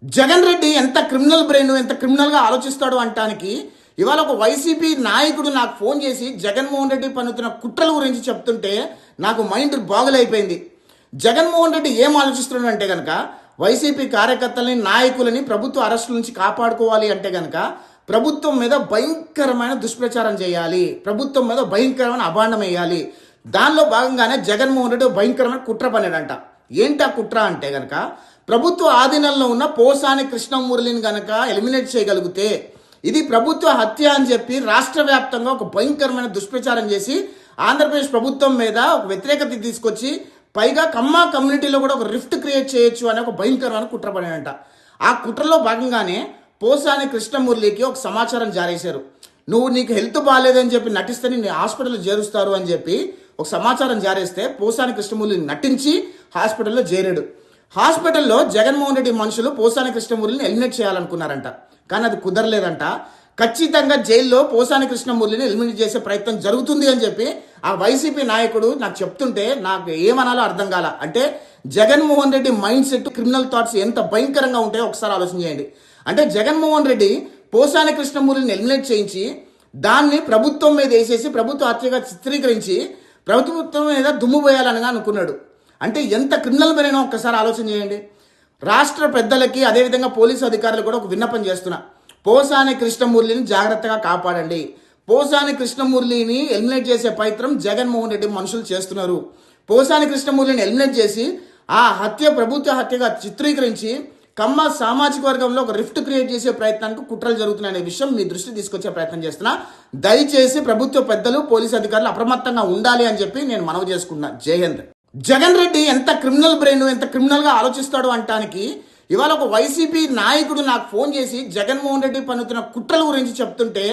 జగన్ రెడ్డి ఎంత criminal brain ఎంత క్రిమినల్గా ఆలోచిస్తాడు అంటానికి ఇవాళ ఒక వైసీపీ నాయకుడు నాకు ఫోన్ చేసి జగన్మోహన్ రెడ్డి పన్నుతున్న కుట్రల గురించి చెప్తుంటే నాకు మైండ్ బాగులైపోయింది. జగన్మోహన్ రెడ్డి ఏం ఆలోచిస్తున్నాడు అంటే కనుక వైసీపీ కార్యకర్తలని నాయకులని ప్రభుత్వ అరెస్టుల నుంచి కాపాడుకోవాలి అంటే కనుక ప్రభుత్వం మీద భయంకరమైన దుష్ప్రచారం చేయాలి, ప్రభుత్వం మీద భయంకరమైన అభాండం వేయాలి. దానిలో భాగంగానే జగన్మోహన్ రెడ్డి భయంకరమైన కుట్ర పన్నాడంట. ఏంటి ఆ కుట్ర అంటే కనుక ప్రభుత్వ ఆధీనంలో ఉన్న పోసాని కృష్ణమురళిని గనక ఎలిమినేట్ చేయగలిగితే ఇది ప్రభుత్వ హత్య అని చెప్పి రాష్ట్ర వ్యాప్తంగా ఒక భయంకరమైన దుష్ప్రచారం చేసి ఆంధ్రప్రదేశ్ ప్రభుత్వం మీద ఒక వ్యతిరేకత తీసుకొచ్చి పైగా కమ్మ కమ్యూనిటీలో కూడా ఒక రిఫ్ట్ క్రియేట్ చేయొచ్చు అనే ఒక భయంకరమైన కుట్ర పడినంట. ఆ కుట్రలో భాగంగానే పోసాని కృష్ణమురళికి ఒక సమాచారం జారేశారు. నీకు హెల్త్ బాగాలేదని చెప్పి నటిస్తే నేను హాస్పిటల్లో చేరుస్తారు అని చెప్పి ఒక సమాచారం జారేస్తే పోసాని కృష్ణమురళిని నటించి హాస్పిటల్లో చేరాడు. హాస్పిటల్లో జగన్మోహన్ రెడ్డి మనుషులు పోసాని కృష్ణమురళిని ఎలిమినేట్ చేయాలనుకున్నారంట, కానీ అది కుదరలేదంట. ఖచ్చితంగా జైల్లో పోసాని కృష్ణమురళిని ఎలిమినేట్ చేసే ప్రయత్నం జరుగుతుంది అని చెప్పి ఆ వైసీపీ నాయకుడు నాకు చెప్తుంటే నాకు ఏమనాలో అర్థం కాల. అంటే Jaganmohan Reddy mind set, criminal thoughts ఎంత భయంకరంగా ఉంటాయో ఒకసారి ఆలోచన చేయండి. అంటే జగన్మోహన్ రెడ్డి పోసాని కృష్ణమురళిని ఎలిమినేట్ చేయించి దాన్ని ప్రభుత్వం మీద వేసేసి ప్రభుత్వ హత్యగా చిత్రీకరించి ప్రభుత్వం మీద దుమ్ము పోయాలని అనుకున్నాడు. అంటే ఎంత క్రిమినల్ బ్రెయినో ఒక్కసారి ఆలోచన చేయండి. రాష్ట్ర పెద్దలకి అదేవిధంగా పోలీసు అధికారులు కూడా ఒక విన్నపం చేస్తున్నా, పోసాని కృష్ణమురళిని జాగ్రత్తగా కాపాడండి. పోసాని కృష్ణమురళిని ఎలిమినేట్ చేసే ప్రయత్నం జగన్మోహన్ రెడ్డి మనుషులు చేస్తున్నారు. పోసాని కృష్ణమురళిని ఎలిమినేట్ చేసి ఆ హత్య ప్రభుత్వ హత్యగా చిత్రీకరించి కమ్మ సామాజిక వర్గంలో ఒక రిఫ్ట్ క్రియేట్ చేసే ప్రయత్నానికి కుట్రలు జరుగుతున్నాయనే విషయం మీ దృష్టి తీసుకొచ్చే ప్రయత్నం చేస్తున్నా. దయచేసి ప్రభుత్వ పెద్దలు పోలీసు అధికారులు అప్రమత్తంగా ఉండాలి అని చెప్పి నేను మనవి చేసుకున్నా. జై హింద్. జగన్ రెడ్డి ఎంత క్రిమినల్ బ్రెయిన్ ఎంత క్రిమినల్గా ఆలోచిస్తాడు అంటానికి ఇవాళ ఒక వైసీపీ నాయకుడు నాకు ఫోన్ చేసి జగన్మోహన్ రెడ్డి పన్నుతున్న కుట్రల గురించి చెప్తుంటే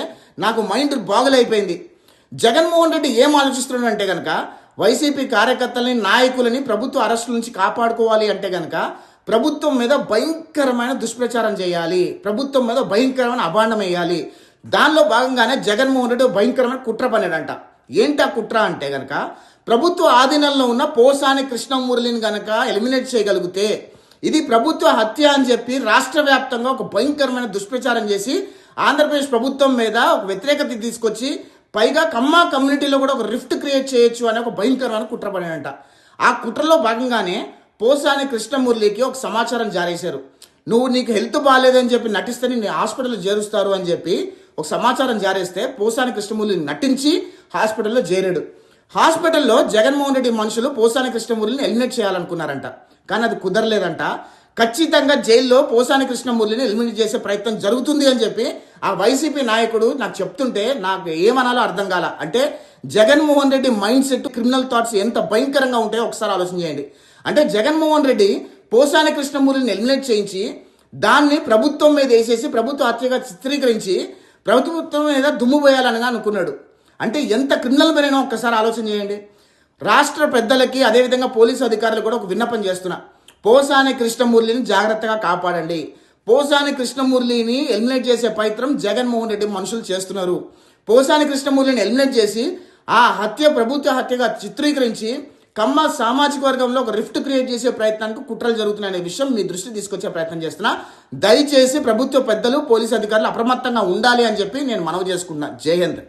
నాకు మైండ్ బాగులైపోయింది. జగన్మోహన్ రెడ్డి ఏం ఆలోచిస్తున్నాడు అంటే కనుక వైసీపీ కార్యకర్తలని నాయకులని ప్రభుత్వ అరెస్టుల నుంచి కాపాడుకోవాలి అంటే కనుక ప్రభుత్వం మీద భయంకరమైన దుష్ప్రచారం చేయాలి, ప్రభుత్వం మీద భయంకరమైన అభాండం వేయాలి. దానిలో భాగంగానే జగన్మోహన్ రెడ్డి భయంకరమైన కుట్ర పన్నాడంట. ఏంటి ఆ కుట్ర అంటే కనుక ప్రభుత్వ ఆధీనంలో ఉన్న పోసాని కృష్ణమురళిని గనక ఎలిమినేట్ చేయగలిగితే ఇది ప్రభుత్వ హత్య అని చెప్పి రాష్ట్ర వ్యాప్తంగా ఒక భయంకరమైన దుష్ప్రచారం చేసి ఆంధ్రప్రదేశ్ ప్రభుత్వం మీద ఒక వ్యతిరేకత తీసుకొచ్చి పైగా కమ్మ కమ్యూనిటీలో కూడా ఒక రిఫ్ట్ క్రియేట్ చేయొచ్చు అనే ఒక భయంకరమైన కుట్ర పడినంట. ఆ కుట్రలో భాగంగానే పోసాని కృష్ణమురళికి ఒక సమాచారం జారేశారు. నీకు హెల్త్ బాగాలేదని చెప్పి నటిస్తే నేను హాస్పిటల్లో చేరుస్తారు అని చెప్పి ఒక సమాచారం జారేస్తే పోసాని కృష్ణమురళిని నటించి హాస్పిటల్లో చేరాడు. హాస్పిటల్లో జగన్మోహన్ రెడ్డి మనుషులు పోసాని కృష్ణమురళిని ఎలిమినేట్ చేయాలనుకున్నారంట, కానీ అది కుదరలేదంట. ఖచ్చితంగా జైల్లో పోసాని కృష్ణమురళిని ఎలిమినేట్ చేసే ప్రయత్నం జరుగుతుంది అని చెప్పి ఆ వైసీపీ నాయకుడు నాకు చెప్తుంటే నాకు ఏమనాలో అర్థం కాల. అంటే Jaganmohan Reddy mind set, criminal thoughts ఎంత భయంకరంగా ఉంటాయో ఒకసారి ఆలోచన చేయండి. అంటే జగన్మోహన్ రెడ్డి పోసాని కృష్ణమురళిని ఎలిమినేట్ చేయించి దాన్ని ప్రభుత్వం మీద వేసేసి ప్రభుత్వ హత్యగా చిత్రీకరించి ప్రభుత్వం మీద దుమ్ము పోయాలని అనుకున్నాడు. అంటే ఎంత క్రిమినల్ బ్రెయినో ఒక్కసారి ఆలోచన చేయండి. రాష్ట్ర పెద్దలకి అదేవిధంగా పోలీసు అధికారులు కూడా ఒక విన్నపం చేస్తున్నా, పోసాని కృష్ణమురళిని జాగ్రత్తగా కాపాడండి. పోసాని కృష్ణమురళిని ఎలిమినేట్ చేసే ప్రయత్నం జగన్మోహన్ రెడ్డి మనుషులు చేస్తున్నారు. పోసాని కృష్ణమురళిని ఎలిమినేట్ చేసి ఆ హత్య ప్రభుత్వ హత్యగా చిత్రీకరించి కమ్మ సామాజిక వర్గంలో ఒక రిఫ్ట్ క్రియేట్ చేసే ప్రయత్నానికి కుట్రలు జరుగుతున్నాయనే విషయం మీ దృష్టి తీసుకొచ్చే ప్రయత్నం చేస్తున్నా. దయచేసి ప్రభుత్వ పెద్దలు పోలీసు అధికారులు అప్రమత్తంగా ఉండాలి అని చెప్పి నేను మనవి చేసుకున్నా. జై హింద్.